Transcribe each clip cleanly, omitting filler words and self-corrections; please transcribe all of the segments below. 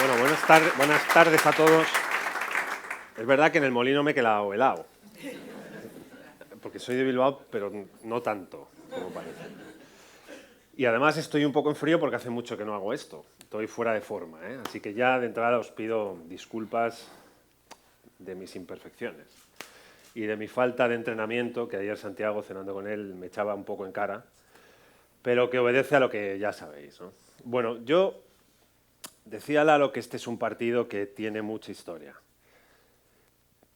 Bueno, buenas tardes a todos. Es verdad que en el Molino me he quedado helado, porque soy de Bilbao, pero no tanto como parece. Y además estoy un poco en frío porque hace mucho que no hago esto. Estoy fuera de forma, ¿eh? Así que ya de entrada os pido disculpas de mis imperfecciones y de mi falta de entrenamiento, que ayer Santiago, cenando con él, me echaba un poco en cara, pero que obedece a lo que ya sabéis, ¿no? Bueno, yo decía Lalo que este es un partido que tiene mucha historia.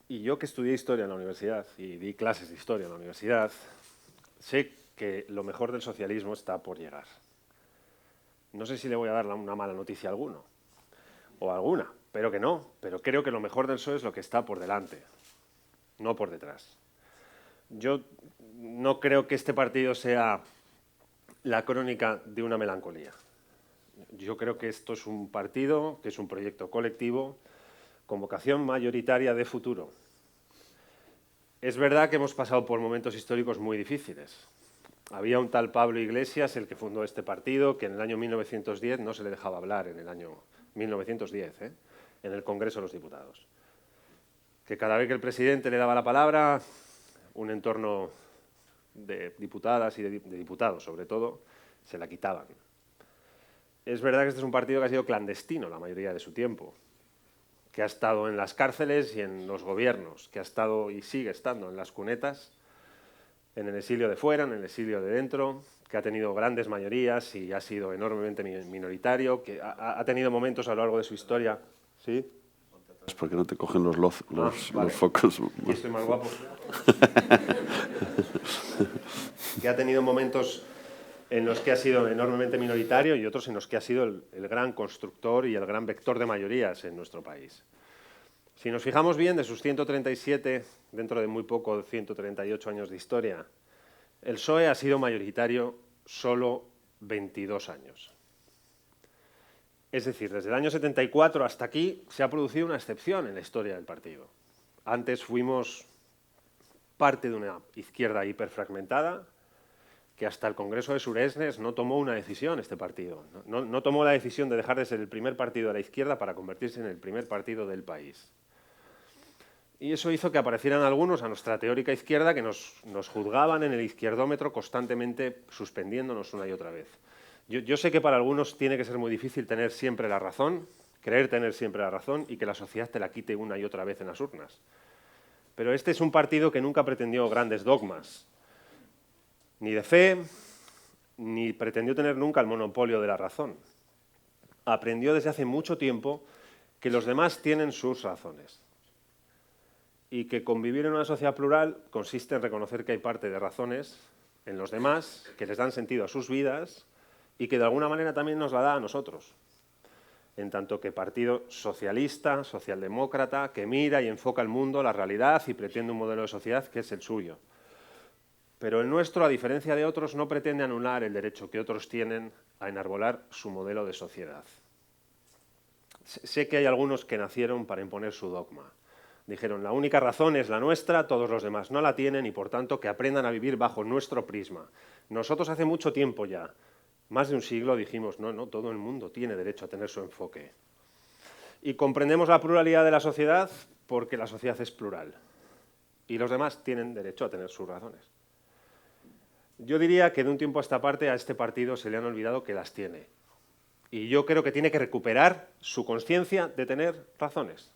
Y yo que estudié historia en la universidad y di clases de historia en la universidad, sé que lo mejor del socialismo está por llegar. No sé si le voy a dar una mala noticia a alguno, o a alguna, pero que no. Pero creo que lo mejor del PSOE es lo que está por delante, no por detrás. Yo no creo que este partido sea la crónica de una melancolía. Yo creo que esto es un partido, que es un proyecto colectivo, con vocación mayoritaria de futuro. Es verdad que hemos pasado por momentos históricos muy difíciles. Había un tal Pablo Iglesias, el que fundó este partido, que en el año 1910 no se le dejaba hablar, en el año 1910, en el Congreso de los Diputados. Que cada vez que el presidente le daba la palabra, un entorno de diputadas y de diputados, sobre todo, se la quitaban. Es verdad que este es un partido que ha sido clandestino la mayoría de su tiempo, que ha estado en las cárceles y en los gobiernos, que ha estado y sigue estando en las cunetas, en el exilio de fuera, en el exilio de dentro, que ha tenido grandes mayorías y ha sido enormemente minoritario, que ha tenido momentos a lo largo de su historia. ¿Sí? Es porque no te cogen los Vale. los focos. Aquí estoy más guapo. Que ha tenido momentos en los que ha sido enormemente minoritario y otros en los que ha sido el gran constructor y el gran vector de mayorías en nuestro país. Si nos fijamos bien, de sus 137, dentro de muy poco, 138 años de historia, el PSOE ha sido mayoritario solo 22 años. Es decir, desde el año 74 hasta aquí se ha producido una excepción en la historia del partido. Antes fuimos parte de una izquierda hiperfragmentada, que hasta el Congreso de Suresnes no tomó una decisión este partido. No tomó la decisión de dejar de ser el primer partido de la izquierda para convertirse en el primer partido del país. Y eso hizo que aparecieran algunos a nuestra teórica izquierda que nos juzgaban en el izquierdómetro constantemente suspendiéndonos una y otra vez. Yo sé que para algunos tiene que ser muy difícil tener siempre la razón, creer tener siempre la razón y que la sociedad te la quite una y otra vez en las urnas. Pero este es un partido que nunca pretendió grandes dogmas, ni de fe, ni pretendió tener nunca el monopolio de la razón. Aprendió desde hace mucho tiempo que los demás tienen sus razones y que convivir en una sociedad plural consiste en reconocer que hay parte de razones en los demás que les dan sentido a sus vidas y que de alguna manera también nos la da a nosotros, en tanto que partido socialista, socialdemócrata, que mira y enfoca el mundo, la realidad y pretende un modelo de sociedad que es el suyo. Pero el nuestro, a diferencia de otros, no pretende anular el derecho que otros tienen a enarbolar su modelo de sociedad. Sé que hay algunos que nacieron para imponer su dogma. Dijeron, la única razón es la nuestra, todos los demás no la tienen y, por tanto, que aprendan a vivir bajo nuestro prisma. Nosotros hace mucho tiempo ya, más de un siglo, dijimos, no, todo el mundo tiene derecho a tener su enfoque. Y comprendemos la pluralidad de la sociedad porque la sociedad es plural. Y los demás tienen derecho a tener sus razones. Yo diría que de un tiempo a esta parte a este partido se le han olvidado que las tiene. Y yo creo que tiene que recuperar su conciencia de tener razones.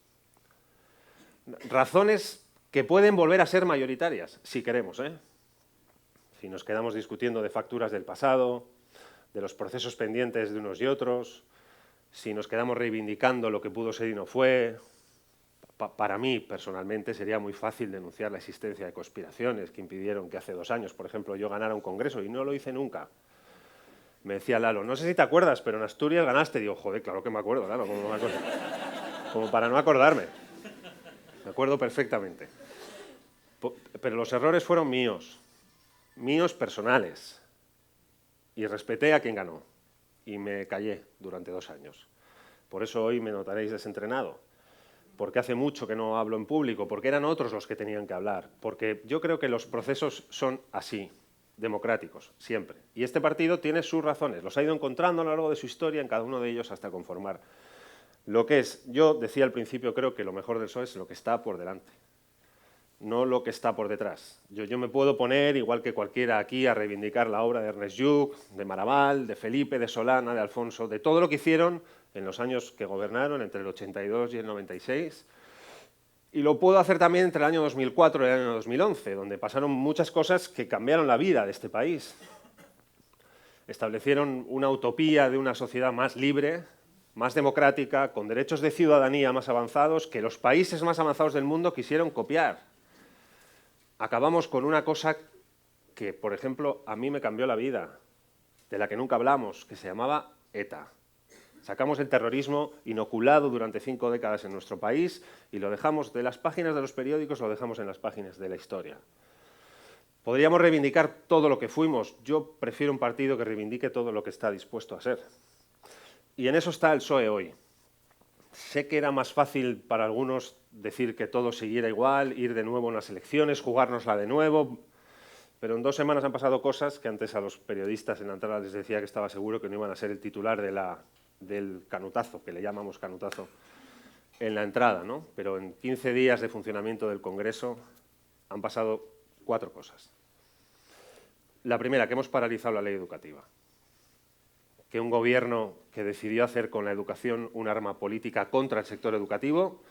Razones que pueden volver a ser mayoritarias, si queremos, ¿eh? Si nos quedamos discutiendo de facturas del pasado, de los procesos pendientes de unos y otros, si nos quedamos reivindicando lo que pudo ser y no fue. Para mí, personalmente, sería muy fácil denunciar la existencia de conspiraciones que impidieron que hace 2 años, por ejemplo, yo ganara un congreso, y no lo hice nunca. Me decía Lalo, no sé si te acuerdas, pero en Asturias ganaste. Digo, joder, claro que me acuerdo, claro, como para no acordarme. Me acuerdo perfectamente. Pero los errores fueron míos personales. Y respeté a quien ganó. Y me callé durante 2 años. Por eso hoy me notaréis desentrenado. Porque hace mucho que no hablo en público, porque eran otros los que tenían que hablar. Porque yo creo que los procesos son así, democráticos, siempre. Y este partido tiene sus razones. Los ha ido encontrando a lo largo de su historia, en cada uno de ellos, hasta conformar Lo que es, yo decía al principio, creo que lo mejor del PSOE es lo que está por delante, no lo que está por detrás. Yo me puedo poner, igual que cualquiera aquí, a reivindicar la obra de Ernest Lluch, de Maragall, de Felipe, de Solana, de Alfonso, de todo lo que hicieron en los años que gobernaron, entre el 82 y el 96. Y lo puedo hacer también entre el año 2004 y el año 2011, donde pasaron muchas cosas que cambiaron la vida de este país. Establecieron una utopía de una sociedad más libre, más democrática, con derechos de ciudadanía más avanzados, que los países más avanzados del mundo quisieron copiar. Acabamos con una cosa que, por ejemplo, a mí me cambió la vida, de la que nunca hablamos, que se llamaba ETA. Sacamos el terrorismo inoculado durante 5 décadas en nuestro país y lo dejamos de las páginas de los periódicos, lo dejamos en las páginas de la historia. Podríamos reivindicar todo lo que fuimos. Yo prefiero un partido que reivindique todo lo que está dispuesto a ser. Y en eso está el PSOE hoy. Sé que era más fácil para algunos decir que todo siguiera igual, ir de nuevo a unas elecciones, jugárnosla de nuevo, pero en 2 semanas han pasado cosas que antes a los periodistas en la entrada les decía que estaba seguro que no iban a ser el titular del canutazo, que le llamamos canutazo, en la entrada, ¿no? Pero en 15 días de funcionamiento del Congreso han pasado 4 cosas. La primera, que hemos paralizado la ley educativa. Que un gobierno que decidió hacer con la educación un arma política contra el sector educativo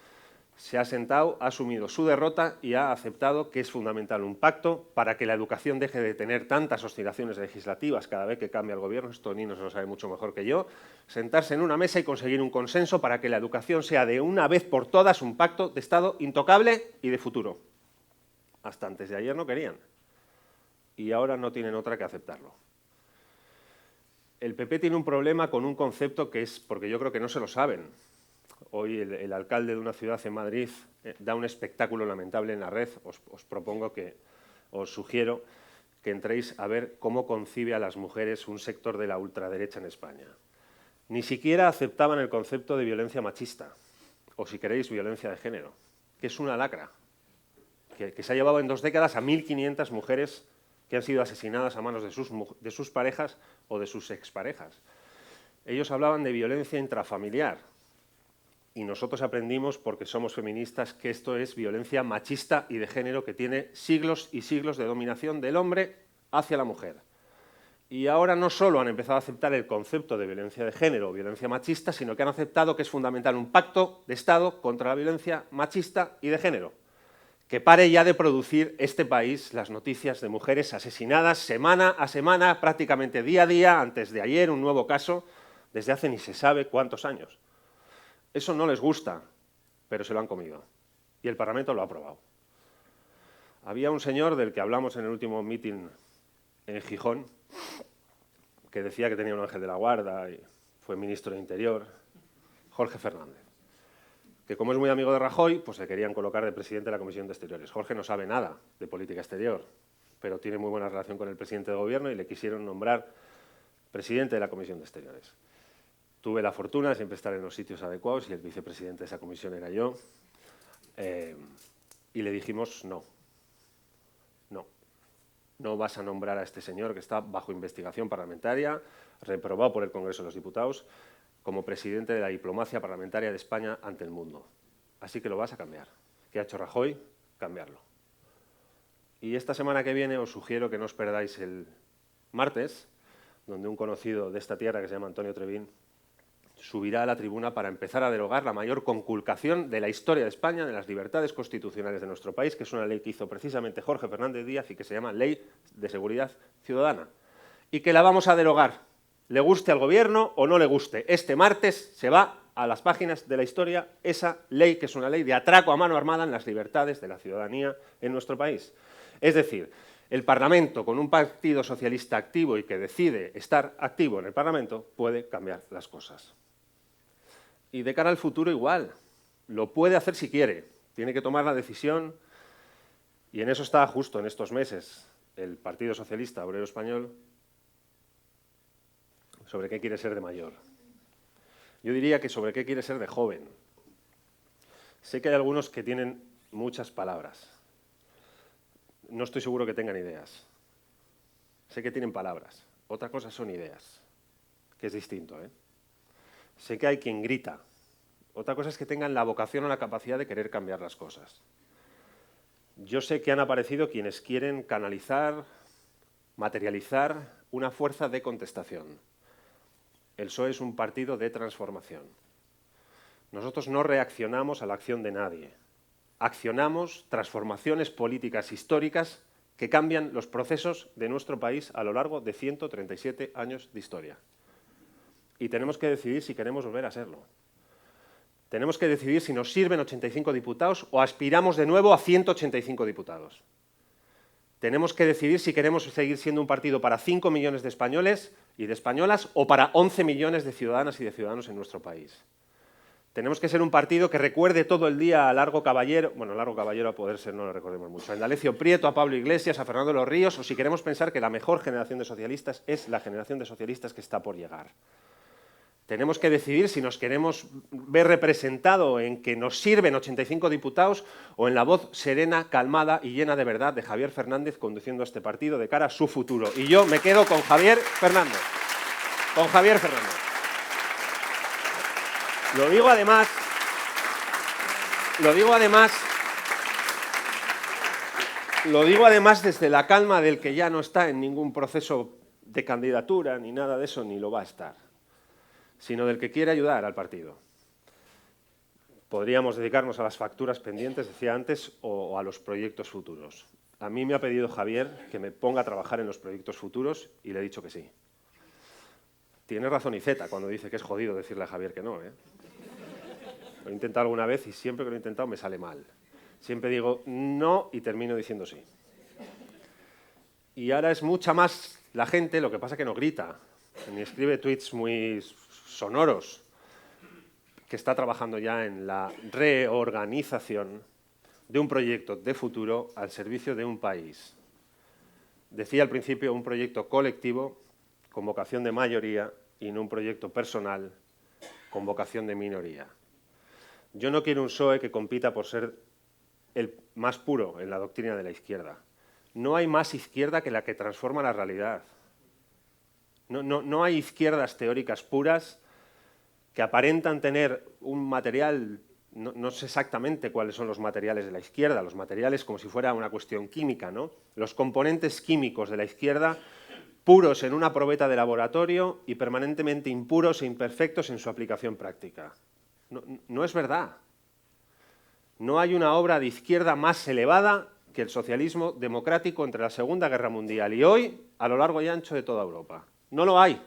se ha sentado, ha asumido su derrota y ha aceptado que es fundamental un pacto para que la educación deje de tener tantas oscilaciones legislativas cada vez que cambia el gobierno. Esto Nino se lo sabe mucho mejor que yo. Sentarse en una mesa y conseguir un consenso para que la educación sea de una vez por todas un pacto de Estado intocable y de futuro. Hasta antes de ayer no querían y ahora no tienen otra que aceptarlo. El PP tiene un problema con un concepto que es, porque yo creo que no se lo saben. Hoy el alcalde de una ciudad en Madrid da un espectáculo lamentable en la red. Os sugiero que entréis a ver cómo concibe a las mujeres un sector de la ultraderecha en España. Ni siquiera aceptaban el concepto de violencia machista, o si queréis, violencia de género, que es una lacra, que se ha llevado en 2 décadas a 1.500 mujeres que han sido asesinadas a manos de sus parejas o de sus exparejas. Ellos hablaban de violencia intrafamiliar y nosotros aprendimos, porque somos feministas, que esto es violencia machista y de género que tiene siglos y siglos de dominación del hombre hacia la mujer. Y ahora no solo han empezado a aceptar el concepto de violencia de género o violencia machista, sino que han aceptado que es fundamental un pacto de Estado contra la violencia machista y de género. Que pare ya de producir este país las noticias de mujeres asesinadas semana a semana, prácticamente día a día, antes de ayer un nuevo caso, desde hace ni se sabe cuántos años. Eso no les gusta, pero se lo han comido. Y el Parlamento lo ha aprobado. Había un señor del que hablamos en el último mitin en Gijón, que decía que tenía un ángel de la guarda y fue ministro de Interior, Jorge Fernández, que como es muy amigo de Rajoy, pues se querían colocar de presidente de la Comisión de Exteriores. Jorge no sabe nada de política exterior, pero tiene muy buena relación con el presidente de gobierno y le quisieron nombrar presidente de la Comisión de Exteriores. Tuve la fortuna de siempre estar en los sitios adecuados y el vicepresidente de esa comisión era yo. Y le dijimos no. No vas a nombrar a este señor que está bajo investigación parlamentaria, reprobado por el Congreso de los Diputados, como presidente de la diplomacia parlamentaria de España ante el mundo. Así que lo vas a cambiar. ¿Qué ha hecho Rajoy? Cambiarlo. Y esta semana que viene os sugiero que no os perdáis el martes, donde un conocido de esta tierra que se llama Antonio Trevín subirá a la tribuna para empezar a derogar la mayor conculcación de la historia de España, de las libertades constitucionales de nuestro país, que es una ley que hizo precisamente Jorge Fernández Díaz y que se llama Ley de Seguridad Ciudadana. Y que la vamos a derogar, le guste al gobierno o no le guste. Este martes se va a las páginas de la historia esa ley, que es una ley de atraco a mano armada en las libertades de la ciudadanía en nuestro país. Es decir, el Parlamento, con un partido socialista activo y que decide estar activo en el Parlamento, puede cambiar las cosas. Y de cara al futuro igual, lo puede hacer si quiere, tiene que tomar la decisión y en eso está justo en estos meses el Partido Socialista Obrero Español sobre qué quiere ser de mayor. Yo diría que sobre qué quiere ser de joven. Sé que hay algunos que tienen muchas palabras. No estoy seguro que tengan ideas. Sé que tienen palabras. Otra cosa son ideas, que es distinto, ¿eh? Sé que hay quien grita Otra cosa es que tengan la vocación o la capacidad de querer cambiar las cosas. Yo sé que han aparecido quienes quieren canalizar, materializar una fuerza de contestación. El PSOE es un partido de transformación. Nosotros no reaccionamos a la acción de nadie. Accionamos transformaciones políticas históricas que cambian los procesos de nuestro país a lo largo de 137 años de historia. Y tenemos que decidir si queremos volver a serlo. Tenemos que decidir si nos sirven 85 diputados o aspiramos de nuevo a 185 diputados. Tenemos que decidir si queremos seguir siendo un partido para 5 millones de españoles y de españolas o para 11 millones de ciudadanas y de ciudadanos en nuestro país. Tenemos que ser un partido que recuerde todo el día a Largo Caballero, bueno, Largo Caballero a poder ser no lo recordemos mucho, a Indalecio Prieto, a Pablo Iglesias, a Fernando de los Ríos, o si queremos pensar que la mejor generación de socialistas es la generación de socialistas que está por llegar. Tenemos que decidir si nos queremos ver representado en que nos sirven 85 diputados o en la voz serena, calmada y llena de verdad de Javier Fernández conduciendo a este partido de cara a su futuro. Y yo me quedo con Javier Fernández. Con Javier Fernández. Lo digo además desde la calma del que ya no está en ningún proceso de candidatura, ni nada de eso, ni lo va a estar, sino del que quiere ayudar al partido. Podríamos dedicarnos a las facturas pendientes, decía antes, o a los proyectos futuros. A mí me ha pedido Javier que me ponga a trabajar en los proyectos futuros y le he dicho que sí. Tiene razón Iceta cuando dice que es jodido decirle a Javier que no, ¿eh? Lo he intentado alguna vez y siempre que lo he intentado me sale mal. Siempre digo no y termino diciendo sí. Y ahora es mucha más la gente, lo que pasa que no grita, ni escribe tweets muy sonoros, que está trabajando ya en la reorganización de un proyecto de futuro al servicio de un país. Decía al principio un proyecto colectivo con vocación de mayoría y no un proyecto personal con vocación de minoría. Yo no quiero un PSOE que compita por ser el más puro en la doctrina de la izquierda. No hay más izquierda que la que transforma la realidad. No hay izquierdas teóricas puras que aparentan tener un material, no sé exactamente cuáles son los materiales de la izquierda, los materiales como si fuera una cuestión química, ¿no? Los componentes químicos de la izquierda puros en una probeta de laboratorio y permanentemente impuros e imperfectos en su aplicación práctica. No es verdad. No hay una obra de izquierda más elevada que el socialismo democrático entre la Segunda Guerra Mundial y hoy a lo largo y ancho de toda Europa. No lo hay.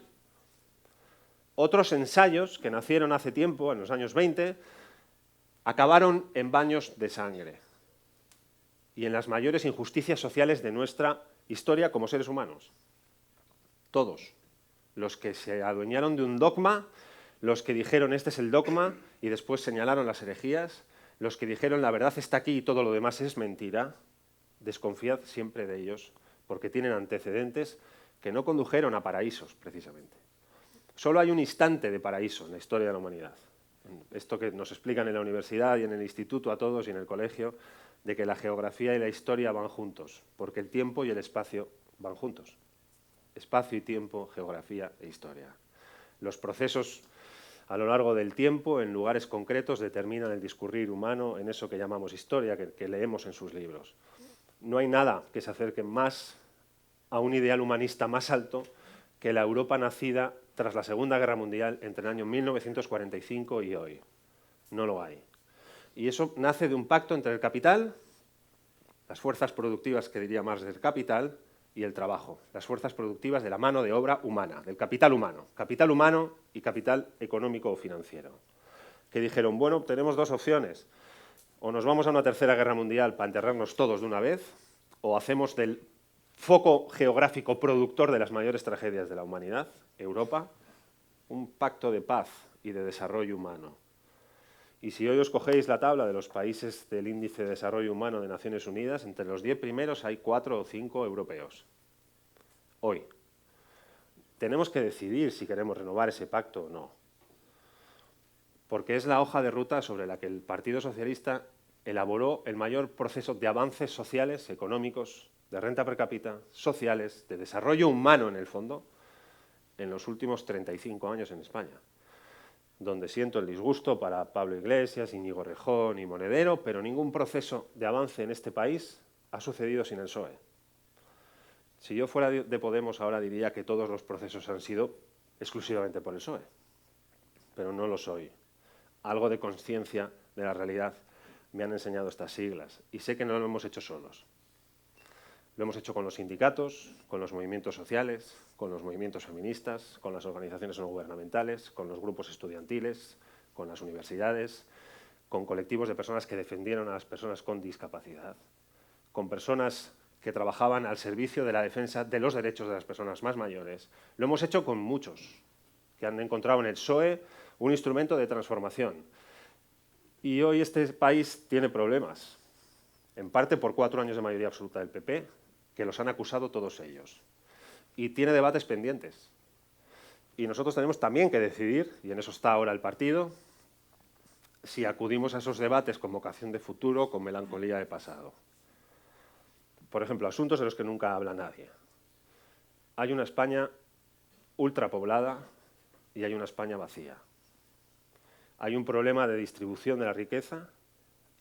Otros ensayos que nacieron hace tiempo, en los años 20, acabaron en baños de sangre y en las mayores injusticias sociales de nuestra historia como seres humanos. Todos. Los que se adueñaron de un dogma, los que dijeron este es el dogma y después señalaron las herejías, los que dijeron la verdad está aquí y todo lo demás es mentira, desconfiad siempre de ellos porque tienen antecedentes que no condujeron a paraísos, precisamente. Solo hay un instante de paraíso en la historia de la humanidad. Esto que nos explican en la universidad y en el instituto a todos y en el colegio, de que la geografía y la historia van juntos, porque el tiempo y el espacio van juntos. Espacio y tiempo, geografía e historia. Los procesos a lo largo del tiempo, en lugares concretos, determinan el discurrir humano en eso que llamamos historia, que leemos en sus libros. No hay nada que se acerque más a un ideal humanista más alto que la Europa nacida tras la Segunda Guerra Mundial entre el año 1945 y hoy. No lo hay. Y eso nace de un pacto entre el capital, las fuerzas productivas, que diría Marx, del capital, y el trabajo, las fuerzas productivas de la mano de obra humana, del capital humano y capital económico o financiero, que dijeron, bueno, tenemos dos opciones, o nos vamos a una tercera guerra mundial para enterrarnos todos de una vez, o hacemos del foco geográfico productor de las mayores tragedias de la humanidad, Europa, un pacto de paz y de desarrollo humano. Y si hoy os cogéis la tabla de los países del Índice de Desarrollo Humano de Naciones Unidas, entre los 10 primeros hay 4 o 5 europeos. Hoy. Tenemos que decidir si queremos renovar ese pacto o no. Porque es la hoja de ruta sobre la que el Partido Socialista elaboró el mayor proceso de avances sociales, económicos, de renta per cápita, sociales, de desarrollo humano en el fondo, en los últimos 35 años en España. donde siento el disgusto para Pablo Iglesias, Íñigo Errejón y Monedero, pero ningún proceso de avance en este país ha sucedido sin el PSOE. Si yo fuera de Podemos ahora diría que todos los procesos han sido exclusivamente por el PSOE, pero no lo soy. Algo de conciencia de la realidad me han enseñado estas siglas y sé que no lo hemos hecho solos. Lo hemos hecho con los sindicatos, con los movimientos sociales, con los movimientos feministas, con las organizaciones no gubernamentales, con los grupos estudiantiles, con las universidades, con colectivos de personas que defendieron a las personas con discapacidad, con personas que trabajaban al servicio de la defensa de los derechos de las personas más mayores. Lo hemos hecho con muchos, que han encontrado en el PSOE un instrumento de transformación. Y hoy este país tiene problemas, en parte por 4 años de mayoría absoluta del PP, que los han acusado todos ellos. Y tiene debates pendientes. Y nosotros tenemos también que decidir, y en eso está ahora el partido, si acudimos a esos debates con vocación de futuro o con melancolía de pasado. Por ejemplo, asuntos de los que nunca habla nadie. Hay una España ultrapoblada y hay una España vacía. Hay un problema de distribución de la riqueza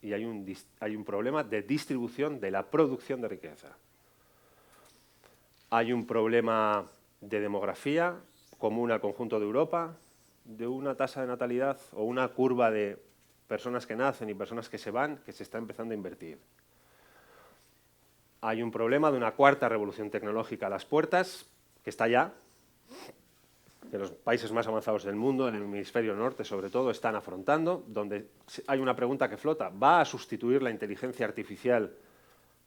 y hay un problema de distribución de la producción de riqueza. Hay un problema de demografía común al conjunto de Europa, de una tasa de natalidad o una curva de personas que nacen y personas que se van, que se está empezando a invertir. Hay un problema de una cuarta revolución tecnológica a las puertas, que está ya, que los países más avanzados del mundo, en el hemisferio norte sobre todo, están afrontando, donde hay una pregunta que flota: ¿va a sustituir la inteligencia artificial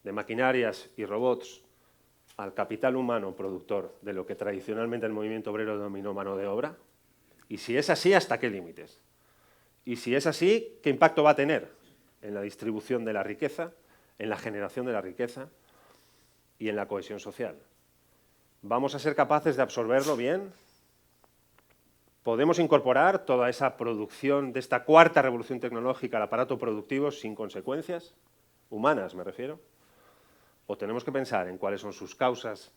de maquinarias y robots al capital humano productor de lo que tradicionalmente el movimiento obrero denominó mano de obra? Y si es así, ¿hasta qué límites? Y si es así, ¿qué impacto va a tener en la distribución de la riqueza, en la generación de la riqueza y en la cohesión social? ¿Vamos a ser capaces de absorberlo bien? ¿Podemos incorporar toda esa producción de esta cuarta revolución tecnológica al aparato productivo sin consecuencias? Humanas, me refiero. ¿O tenemos que pensar en cuáles son sus causas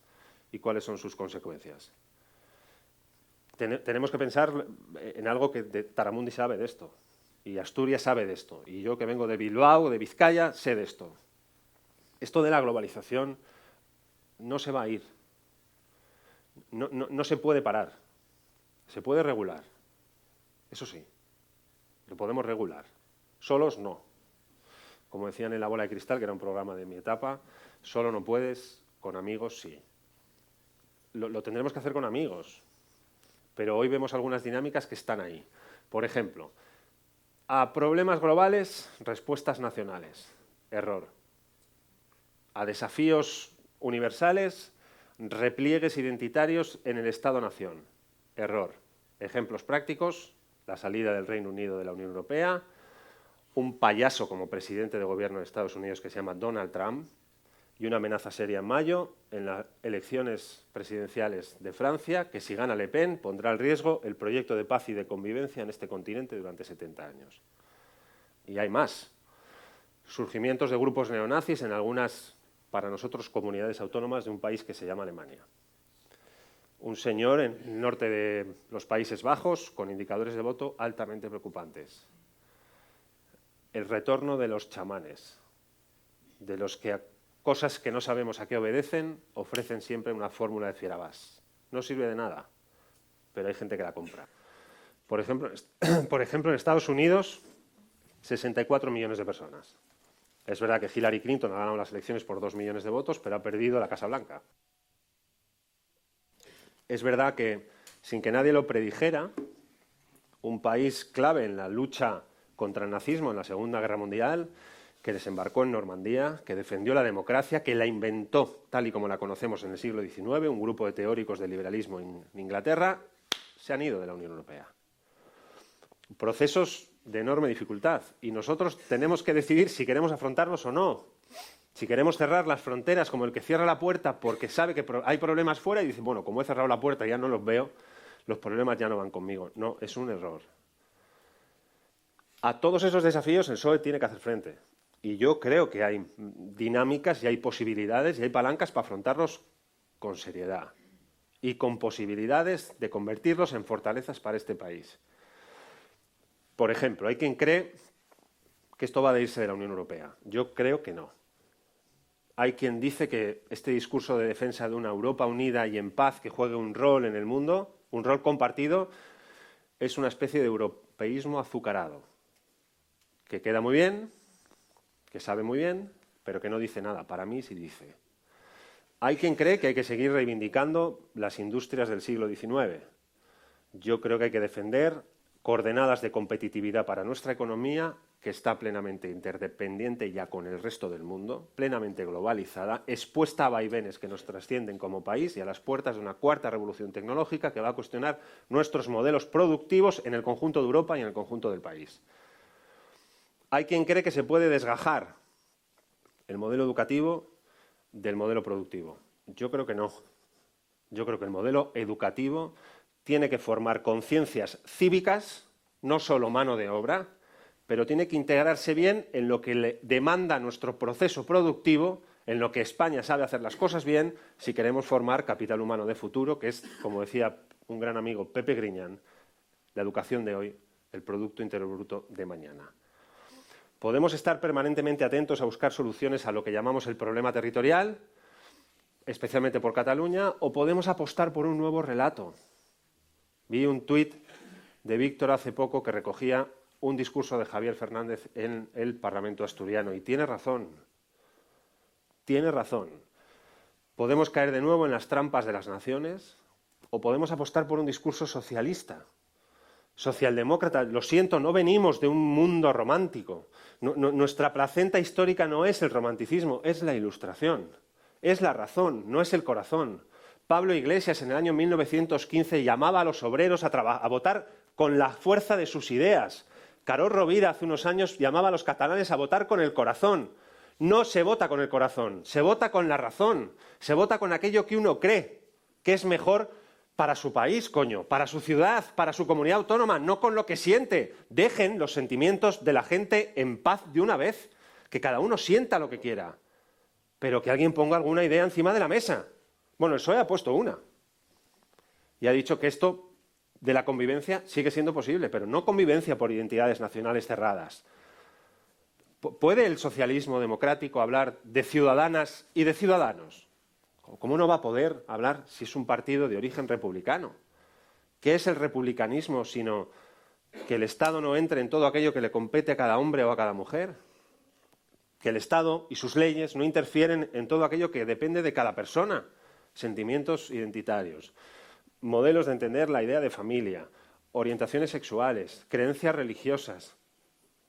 y cuáles son sus consecuencias? Tenemos que pensar en algo que Taramundi sabe de esto, y Asturias sabe de esto, y yo que vengo de Bilbao, de Vizcaya, sé de esto. Esto de la globalización no se va a ir. No se puede parar. Se puede regular. Eso sí, lo podemos regular. Solos no. Como decían en La Bola de Cristal, que era un programa de mi etapa, solo no puedes, con amigos sí. Lo tendremos que hacer con amigos, pero hoy vemos algunas dinámicas que están ahí. Por ejemplo, a problemas globales, respuestas nacionales. Error. A desafíos universales, repliegues identitarios en el Estado-nación. Error. Ejemplos prácticos: la salida del Reino Unido de la Unión Europea, un payaso como presidente de gobierno de Estados Unidos que se llama Donald Trump, y una amenaza seria en mayo en las elecciones presidenciales de Francia, que si gana Le Pen pondrá en riesgo el proyecto de paz y de convivencia en este continente durante 70 años. Y hay más. Surgimientos de grupos neonazis en algunas, para nosotros, comunidades autónomas de un país que se llama Alemania. Un señor en el norte de los Países Bajos con indicadores de voto altamente preocupantes. El retorno de los chamanes, de los que a cosas que no sabemos a qué obedecen ofrecen siempre una fórmula de Fierabás. No sirve de nada, pero hay gente que la compra. Por ejemplo, en Estados Unidos, 64 millones de personas. Es verdad que Hillary Clinton ha ganado las elecciones por 2 millones de votos, pero ha perdido la Casa Blanca. Es verdad que, sin que nadie lo predijera, un país clave en la lucha contra el nazismo en la Segunda Guerra Mundial, que desembarcó en Normandía, que defendió la democracia, que la inventó tal y como la conocemos en el siglo XIX, un grupo de teóricos del liberalismo en Inglaterra, se han ido de la Unión Europea. Procesos de enorme dificultad, y nosotros tenemos que decidir si queremos afrontarlos o no. Si queremos cerrar las fronteras como el que cierra la puerta porque sabe que hay problemas fuera y dice, bueno, como he cerrado la puerta y ya no los veo, los problemas ya no van conmigo. No, es un error. A todos esos desafíos el PSOE tiene que hacer frente. Y yo creo que hay dinámicas y hay posibilidades y hay palancas para afrontarlos con seriedad y con posibilidades de convertirlos en fortalezas para este país. Por ejemplo, hay quien cree que esto va de irse de la Unión Europea. Yo creo que no. Hay quien dice que este discurso de defensa de una Europa unida y en paz que juegue un rol en el mundo, un rol compartido, es una especie de europeísmo azucarado, que queda muy bien, que sabe muy bien, pero que no dice nada. Para mí sí dice. Hay quien cree que hay que seguir reivindicando las industrias del siglo XIX. Yo creo que hay que defender coordenadas de competitividad para nuestra economía, que está plenamente interdependiente ya con el resto del mundo, plenamente globalizada, expuesta a vaivenes que nos trascienden como país y a las puertas de una cuarta revolución tecnológica que va a cuestionar nuestros modelos productivos en el conjunto de Europa y en el conjunto del país. Hay quien cree que se puede desgajar el modelo educativo del modelo productivo. Yo creo que no. Yo creo que el modelo educativo tiene que formar conciencias cívicas, no solo mano de obra, pero tiene que integrarse bien en lo que le demanda nuestro proceso productivo, en lo que España sabe hacer las cosas bien, si queremos formar capital humano de futuro, que es, como decía un gran amigo Pepe Griñán, la educación de hoy, el Producto Interior Bruto de mañana. Podemos estar permanentemente atentos a buscar soluciones a lo que llamamos el problema territorial, especialmente por Cataluña, o podemos apostar por un nuevo relato. Vi un tuit de Víctor hace poco que recogía un discurso de Javier Fernández en el Parlamento asturiano, y tiene razón. Tiene razón. Podemos caer de nuevo en las trampas de las naciones, o podemos apostar por un discurso socialista, socialdemócrata. Lo siento, no venimos de un mundo romántico. Nuestra placenta histórica no es el romanticismo, es la Ilustración. Es la razón, no es el corazón. Pablo Iglesias en el año 1915 llamaba a los obreros a votar con la fuerza de sus ideas. Carod Rovira hace unos años llamaba a los catalanes a votar con el corazón. No se vota con el corazón, se vota con la razón, se vota con aquello que uno cree que es mejor para su país, coño, para su ciudad, para su comunidad autónoma, no con lo que siente. Dejen los sentimientos de la gente en paz de una vez, que cada uno sienta lo que quiera, pero que alguien ponga alguna idea encima de la mesa. Bueno, el PSOE ha puesto una y ha dicho que esto de la convivencia sigue siendo posible, pero no convivencia por identidades nacionales cerradas. ¿Puede el socialismo democrático hablar de ciudadanas y de ciudadanos? ¿Cómo no va a poder hablar si es un partido de origen republicano? ¿Qué es el republicanismo sino que el Estado no entre en todo aquello que le compete a cada hombre o a cada mujer? Que el Estado y sus leyes no interfieren en todo aquello que depende de cada persona. Sentimientos identitarios, modelos de entender la idea de familia, orientaciones sexuales, creencias religiosas,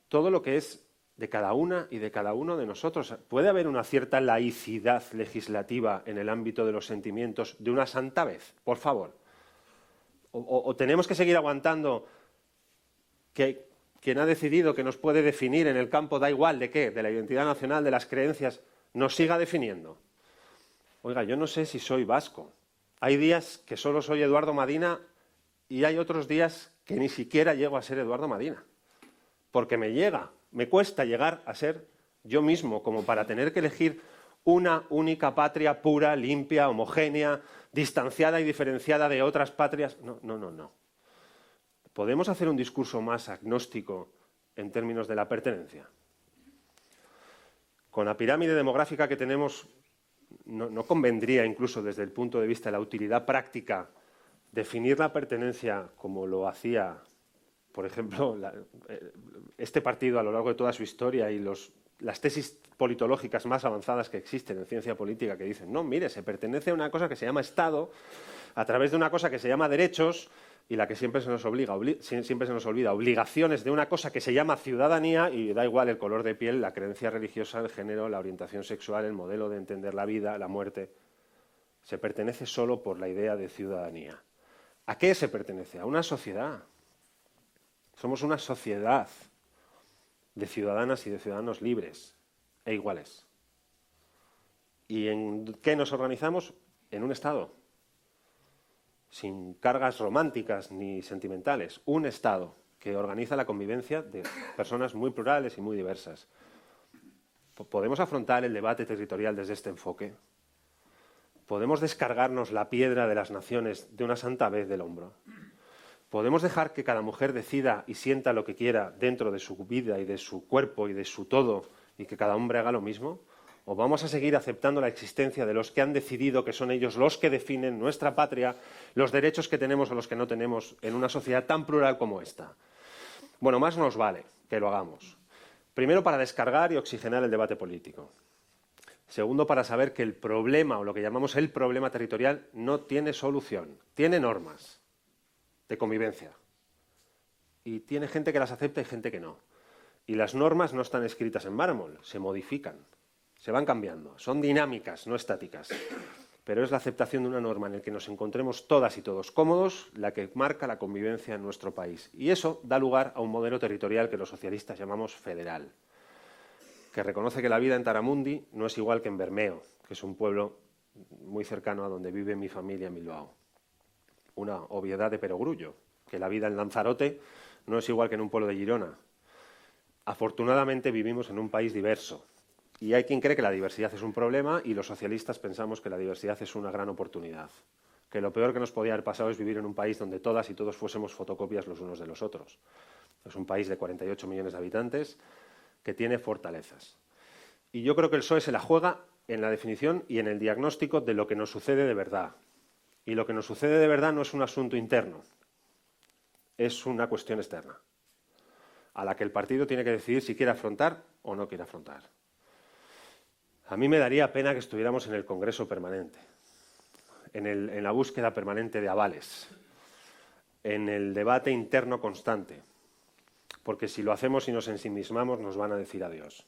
todo lo que es de cada una y de cada uno de nosotros. ¿Puede haber una cierta laicidad legislativa en el ámbito de los sentimientos de una santa vez? Por favor. ¿O tenemos que seguir aguantando que quien ha decidido que nos puede definir en el campo, da igual de qué, de la identidad nacional, de las creencias, nos siga definiendo? Oiga, yo no sé si soy vasco. Hay días que solo soy Eduardo Madina y hay otros días que ni siquiera llego a ser Eduardo Madina. Porque me cuesta llegar a ser yo mismo, como para tener que elegir una única patria pura, limpia, homogénea, distanciada y diferenciada de otras patrias. No. ¿Podemos hacer un discurso más agnóstico en términos de la pertenencia? Con la pirámide demográfica que tenemos, no convendría, incluso desde el punto de vista de la utilidad práctica, definir la pertenencia como lo hacía, por ejemplo, este partido a lo largo de toda su historia y las tesis politológicas más avanzadas que existen en ciencia política, que dicen, no, mire, se pertenece a una cosa que se llama Estado, a través de una cosa que se llama derechos, y la que siempre se nos olvida, obligaciones de una cosa que se llama ciudadanía, y da igual el color de piel, la creencia religiosa, el género, la orientación sexual, el modelo de entender la vida, la muerte. Se pertenece solo por la idea de ciudadanía. ¿A qué se pertenece? A una sociedad. Somos una sociedad de ciudadanas y de ciudadanos libres e iguales. ¿Y en qué nos organizamos? En un Estado. Sin cargas románticas ni sentimentales, un Estado que organiza la convivencia de personas muy plurales y muy diversas. ¿Podemos afrontar el debate territorial desde este enfoque? ¿Podemos descargarnos la piedra de las naciones de una santa vez del hombro? ¿Podemos dejar que cada mujer decida y sienta lo que quiera dentro de su vida y de su cuerpo y de su todo y que cada hombre haga lo mismo? ¿O vamos a seguir aceptando la existencia de los que han decidido que son ellos los que definen nuestra patria, los derechos que tenemos o los que no tenemos en una sociedad tan plural como esta? Bueno, más nos vale que lo hagamos. Primero, para descargar y oxigenar el debate político. Segundo, para saber que el problema, o lo que llamamos el problema territorial, no tiene solución. Tiene normas de convivencia. Y tiene gente que las acepta y gente que no. Y las normas no están escritas en mármol, se modifican, se van cambiando. Son dinámicas, no estáticas. Pero es la aceptación de una norma en la que nos encontremos todas y todos cómodos la que marca la convivencia en nuestro país. Y eso da lugar a un modelo territorial que los socialistas llamamos federal, que reconoce que la vida en Taramundi no es igual que en Bermeo, que es un pueblo muy cercano a donde vive mi familia en Bilbao. Una obviedad de perogrullo, que la vida en Lanzarote no es igual que en un pueblo de Girona. Afortunadamente vivimos en un país diverso y hay quien cree que la diversidad es un problema y los socialistas pensamos que la diversidad es una gran oportunidad, que lo peor que nos podía haber pasado es vivir en un país donde todas y todos fuésemos fotocopias los unos de los otros. Es un país de 48 millones de habitantes que tiene fortalezas. Y yo creo que el PSOE se la juega en la definición y en el diagnóstico de lo que nos sucede de verdad. Y lo que nos sucede de verdad no es un asunto interno, es una cuestión externa, a la que el partido tiene que decidir si quiere afrontar o no quiere afrontar. A mí me daría pena que estuviéramos en el Congreso permanente, en la búsqueda permanente de avales, en el debate interno constante, porque si lo hacemos y nos ensimismamos nos van a decir adiós.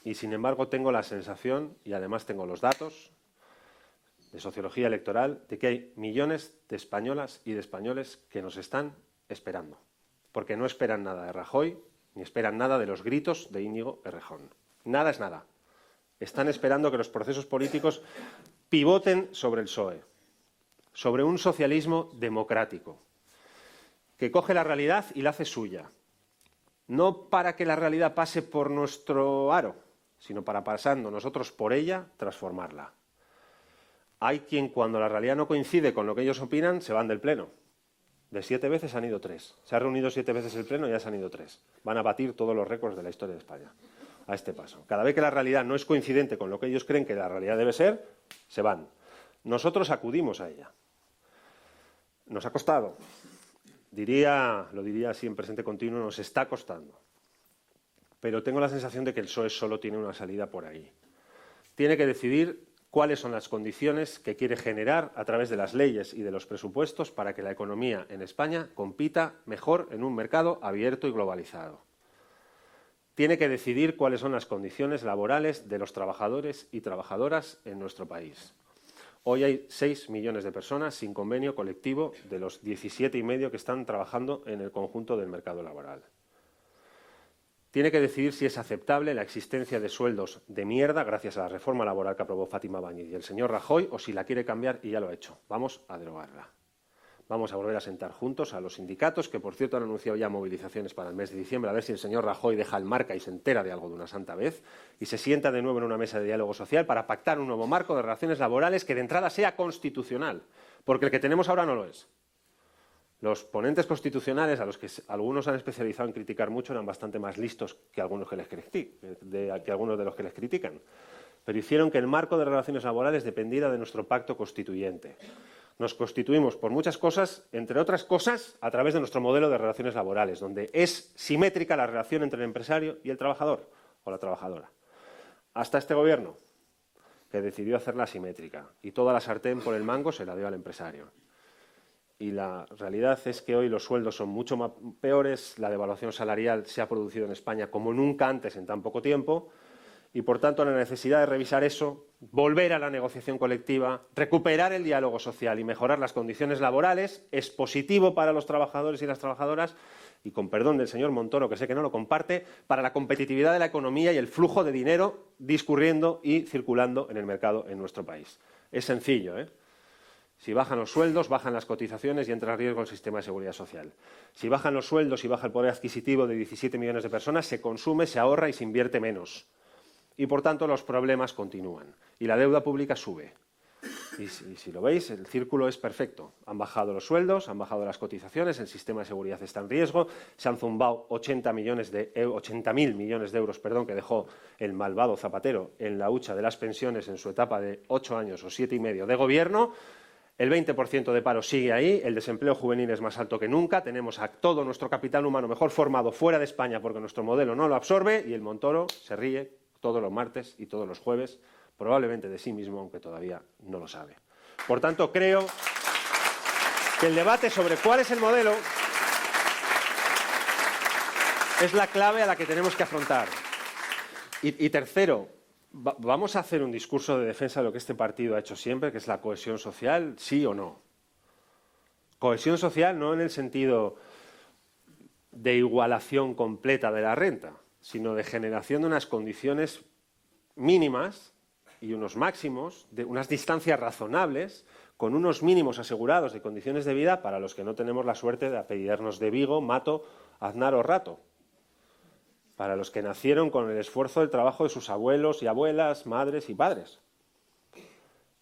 Y sin embargo tengo la sensación, y además tengo los datos de sociología electoral, de que hay millones de españolas y de españoles que nos están esperando, porque no esperan nada de Rajoy, ni esperan nada de los gritos de Íñigo Errejón. Nada es nada. Están esperando que los procesos políticos pivoten sobre el PSOE, sobre un socialismo democrático, que coge la realidad y la hace suya, no para que la realidad pase por nuestro aro, sino para, pasando nosotros por ella, transformarla. Hay quien, cuando la realidad no coincide con lo que ellos opinan, se van del Pleno. De 7 veces han ido 3. Se ha reunido 7 veces el Pleno y ya se han ido 3. Van a batir todos los récords de la historia de España a este paso. Cada vez que la realidad no es coincidente con lo que ellos creen que la realidad debe ser, se van. Nosotros acudimos a ella. Nos ha costado. Lo diría así en presente continuo, nos está costando. Pero tengo la sensación de que el PSOE solo tiene una salida por ahí. Tiene que decidir cuáles son las condiciones que quiere generar a través de las leyes y de los presupuestos para que la economía en España compita mejor en un mercado abierto y globalizado. Tiene que decidir cuáles son las condiciones laborales de los trabajadores y trabajadoras en nuestro país. Hoy hay 6 millones de personas sin convenio colectivo de los 17,5 que están trabajando en el conjunto del mercado laboral. Tiene que decidir si es aceptable la existencia de sueldos de mierda gracias a la reforma laboral que aprobó Fátima Báñez y el señor Rajoy, o si la quiere cambiar y ya lo ha hecho. Vamos a derogarla. Vamos a volver a sentar juntos a los sindicatos, que por cierto han anunciado ya movilizaciones para el mes de diciembre, a ver si el señor Rajoy deja el marca y se entera de algo de una santa vez, y se sienta de nuevo en una mesa de diálogo social para pactar un nuevo marco de relaciones laborales que de entrada sea constitucional, porque el que tenemos ahora no lo es. Los ponentes constitucionales, a los que algunos han especializado en criticar mucho, eran bastante más listos que algunos, que algunos de los que les critican. Pero hicieron que el marco de relaciones laborales dependiera de nuestro pacto constituyente. Nos constituimos por muchas cosas, entre otras cosas, a través de nuestro modelo de relaciones laborales, donde es simétrica la relación entre el empresario y el trabajador o la trabajadora. Hasta este gobierno, que decidió hacerla asimétrica, y toda la sartén por el mango se la dio al empresario. Y la realidad es que hoy los sueldos son mucho más peores, la devaluación salarial se ha producido en España como nunca antes en tan poco tiempo y, por tanto, la necesidad de revisar eso, volver a la negociación colectiva, recuperar el diálogo social y mejorar las condiciones laborales es positivo para los trabajadores y las trabajadoras y, con perdón del señor Montoro, que sé que no lo comparte, para la competitividad de la economía y el flujo de dinero discurriendo y circulando en el mercado en nuestro país. Es sencillo, ¿eh? Si bajan los sueldos, bajan las cotizaciones y entra en riesgo el sistema de seguridad social. Si bajan los sueldos y baja el poder adquisitivo de 17 millones de personas, se consume, se ahorra y se invierte menos. Y, por tanto, los problemas continúan. Y la deuda pública sube. Y si lo veis, el círculo es perfecto. Han bajado los sueldos, han bajado las cotizaciones, el sistema de seguridad está en riesgo, se han zumbado 80.000 millones de euros, que dejó el malvado Zapatero en la hucha de las pensiones en su etapa de 8 años o 7 y medio de gobierno. El 20% de paro sigue ahí, el desempleo juvenil es más alto que nunca, tenemos a todo nuestro capital humano mejor formado fuera de España porque nuestro modelo no lo absorbe y el Montoro se ríe todos los martes y todos los jueves, probablemente de sí mismo, aunque todavía no lo sabe. Por tanto, creo que el debate sobre cuál es el modelo es la clave a la que tenemos que afrontar. Y tercero, ¿vamos a hacer un discurso de defensa de lo que este partido ha hecho siempre, que es la cohesión social, sí o no? Cohesión social no en el sentido de igualación completa de la renta, sino de generación de unas condiciones mínimas y unos máximos, de unas distancias razonables, con unos mínimos asegurados de condiciones de vida para los que no tenemos la suerte de apellidarnos de Vigo, Mato, Aznar o Rato. Para los que nacieron con el esfuerzo del trabajo de sus abuelos y abuelas, madres y padres.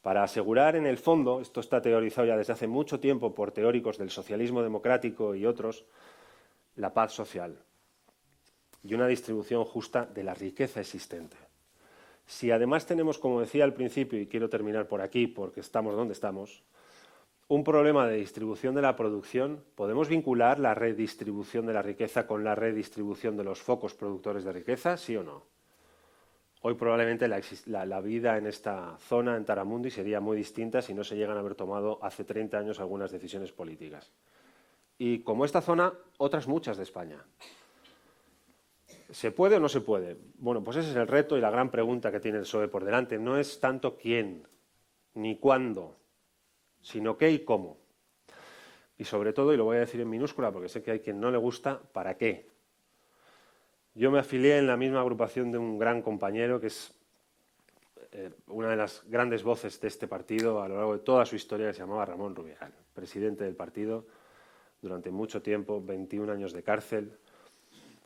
Para asegurar, en el fondo, esto está teorizado ya desde hace mucho tiempo por teóricos del socialismo democrático y otros, la paz social y una distribución justa de la riqueza existente. Si además tenemos, como decía al principio, y quiero terminar por aquí porque estamos donde estamos, un problema de distribución de la producción, ¿podemos vincular la redistribución de la riqueza con la redistribución de los focos productores de riqueza, sí o no? Hoy probablemente la vida en esta zona, en Taramundi, sería muy distinta si no se llegan a haber tomado hace 30 años algunas decisiones políticas. Y como esta zona, otras muchas de España. ¿Se puede o no se puede? Bueno, pues ese es el reto y la gran pregunta que tiene el PSOE por delante. No es tanto quién, ni cuándo, sino qué y cómo. Y sobre todo, y lo voy a decir en minúscula porque sé que hay quien no le gusta, ¿para qué? Yo me afilié en la misma agrupación de un gran compañero que es una de las grandes voces de este partido a lo largo de toda su historia, que se llamaba Ramón Rubial, presidente del partido durante mucho tiempo, 21 años de cárcel,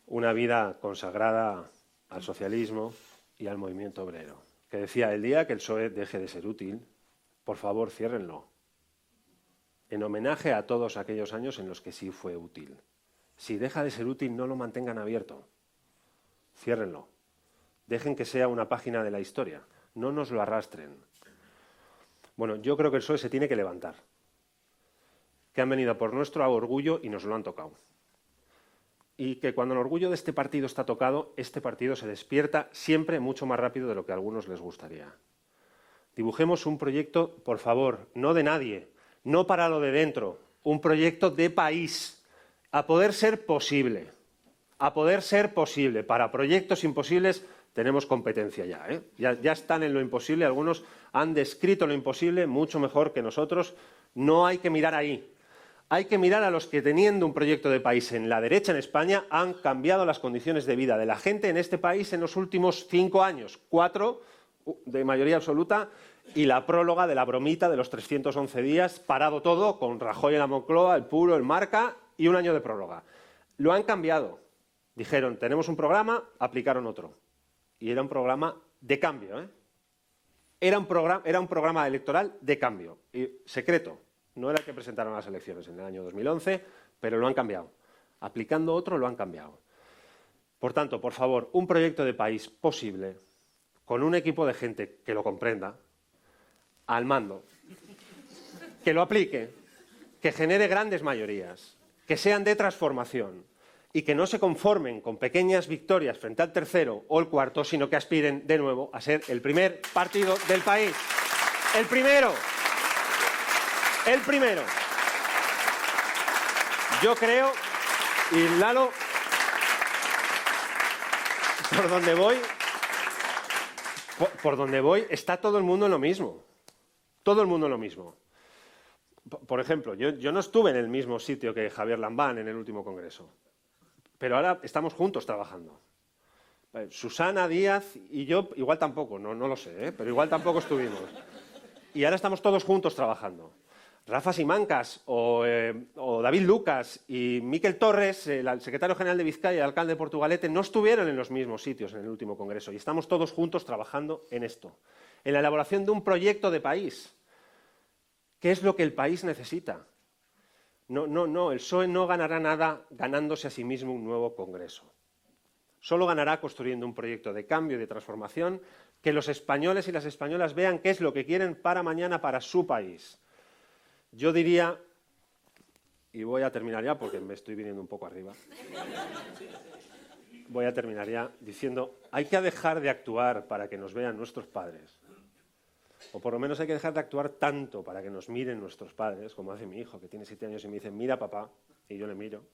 una vida consagrada al socialismo y al movimiento obrero, que decía, el día que el PSOE deje de ser útil, por favor, ciérrenlo, en homenaje a todos aquellos años en los que sí fue útil. Si deja de ser útil, no lo mantengan abierto, ciérrenlo, dejen que sea una página de la historia, no nos lo arrastren. Bueno, yo creo que el PSOE se tiene que levantar, que han venido por nuestro orgullo y nos lo han tocado. Y que cuando el orgullo de este partido está tocado, este partido se despierta siempre mucho más rápido de lo que a algunos les gustaría. Dibujemos un proyecto, por favor, no de nadie, no para lo de dentro, un proyecto de país, a poder ser posible, a poder ser posible. Para proyectos imposibles tenemos competencia ya, ¿eh? Ya están en lo imposible, algunos han descrito lo imposible mucho mejor que nosotros, no hay que mirar ahí. Hay que mirar a los que, teniendo un proyecto de país en la derecha en España, han cambiado las condiciones de vida de la gente en este país en los últimos 5 años, 4 de mayoría absoluta, y la próloga de la bromita de los 311 días, parado todo, con Rajoy en la Moncloa, el Puro, el Marca, y un año de próloga. Lo han cambiado. Dijeron, tenemos un programa, aplicaron otro. Y era un programa de cambio, ¿eh? Era un programa electoral de cambio, y secreto. No era el que presentaron a las elecciones en el año 2011, pero lo han cambiado. Aplicando otro, lo han cambiado. Por tanto, por favor, un proyecto de país posible, con un equipo de gente que lo comprenda, al mando, que lo aplique, que genere grandes mayorías, que sean de transformación y que no se conformen con pequeñas victorias frente al tercero o el cuarto, sino que aspiren de nuevo a ser el primer partido del país. ¡El primero! El primero. Yo creo, y Lalo, por donde voy, está todo el mundo en lo mismo. Todo el mundo en lo mismo. Por ejemplo, yo no estuve en el mismo sitio que Javier Lambán en el último congreso, pero ahora estamos juntos trabajando. Susana Díaz y yo igual tampoco, no lo sé, pero igual tampoco estuvimos. Y ahora estamos todos juntos trabajando. Rafa Simancas o David Lucas y Miquel Torres, el secretario general de Vizcaya y el alcalde de Portugalete, no estuvieron en los mismos sitios en el último congreso y estamos todos juntos trabajando en esto, en la elaboración de un proyecto de país ¿Qué es lo que el país necesita? No, el PSOE no ganará nada ganándose a sí mismo un nuevo Congreso. Solo ganará construyendo un proyecto de cambio y de transformación que los españoles y las españolas vean qué es lo que quieren para mañana, para su país. Yo diría, y voy a terminar ya porque me estoy viniendo un poco arriba, voy a terminar ya diciendo, hay que dejar de actuar para que nos vean nuestros padres. O por lo menos hay que dejar de actuar tanto para que nos miren nuestros padres, como hace mi hijo, que tiene 7 años y me dice, mira papá, y yo le miro.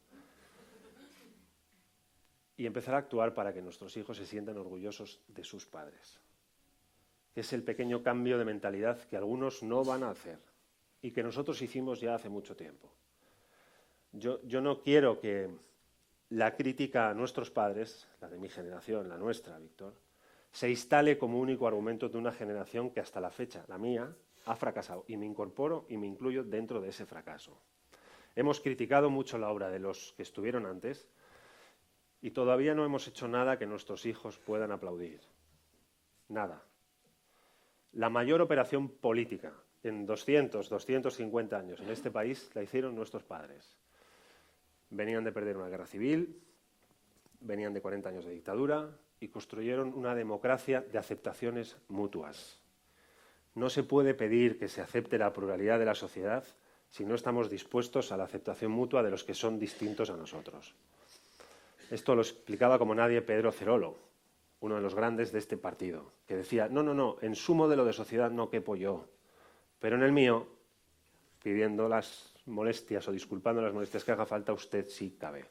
Y empezar a actuar para que nuestros hijos se sientan orgullosos de sus padres. Es el pequeño cambio de mentalidad que algunos no van a hacer y que nosotros hicimos ya hace mucho tiempo. Yo no quiero que la crítica a nuestros padres, la de mi generación, la nuestra, Víctor, se instale como único argumento de una generación que hasta la fecha, la mía, ha fracasado. Y me incorporo y me incluyo dentro de ese fracaso. Hemos criticado mucho la obra de los que estuvieron antes y todavía no hemos hecho nada que nuestros hijos puedan aplaudir. Nada. La mayor operación política en 250 años en este país la hicieron nuestros padres. Venían de perder una guerra civil, venían de 40 años de dictadura y construyeron una democracia de aceptaciones mutuas. No se puede pedir que se acepte la pluralidad de la sociedad si no estamos dispuestos a la aceptación mutua de los que son distintos a nosotros. Esto lo explicaba como nadie Pedro Cerolo, uno de los grandes de este partido, que decía, no, en su modelo de sociedad no quepo yo, pero en el mío, pidiendo las molestias o disculpando las molestias que haga falta, usted sí cabe.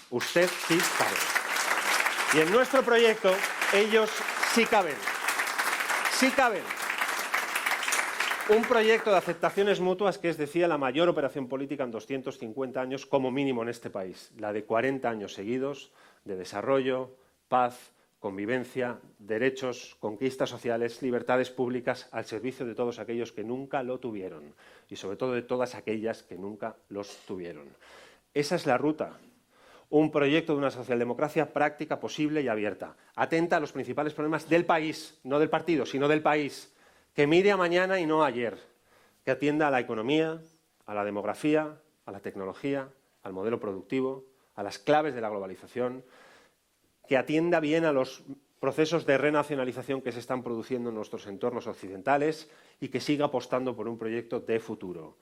Usted sí cabe. Y en nuestro proyecto, ellos sí caben. Sí caben. Un proyecto de aceptaciones mutuas que es, decía, la mayor operación política en 250 años, como mínimo en este país. La de 40 años seguidos de desarrollo, paz, convivencia, derechos, conquistas sociales, libertades públicas al servicio de todos aquellos que nunca lo tuvieron y sobre todo de todas aquellas que nunca los tuvieron. Esa es la ruta. Un proyecto de una socialdemocracia práctica, posible y abierta. Atenta a los principales problemas del país, no del partido, sino del país. Que mire a mañana y no a ayer. Que atienda a la economía, a la demografía, a la tecnología, al modelo productivo, a las claves de la globalización. Que atienda bien a los procesos de renacionalización que se están produciendo en nuestros entornos occidentales y que siga apostando por un proyecto de futuro.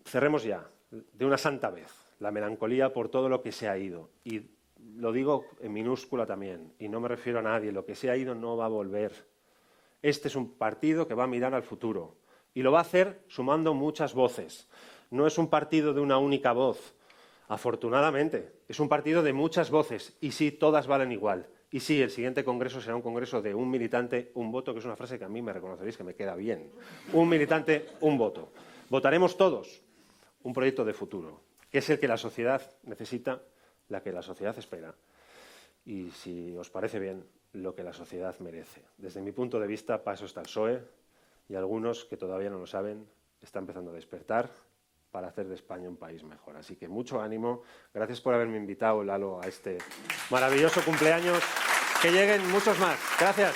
Cerremos ya, de una santa vez, la melancolía por todo lo que se ha ido. Y lo digo en minúscula también, y no me refiero a nadie, lo que se ha ido no va a volver. Este es un partido que va a mirar al futuro y lo va a hacer sumando muchas voces. No es un partido de una única voz, afortunadamente. Es un partido de muchas voces y sí, todas valen igual. Y sí, el siguiente congreso será un congreso de un militante, un voto, que es una frase que a mí me reconoceréis que me queda bien. Un militante, un voto. Votaremos todos un proyecto de futuro, que es el que la sociedad necesita, la que la sociedad espera. Y si os parece bien, lo que la sociedad merece. Desde mi punto de vista, para eso está el PSOE y algunos que todavía no lo saben están empezando a despertar para hacer de España un país mejor. Así que mucho ánimo. Gracias por haberme invitado, Lalo, a este maravilloso cumpleaños. Que lleguen muchos más. Gracias.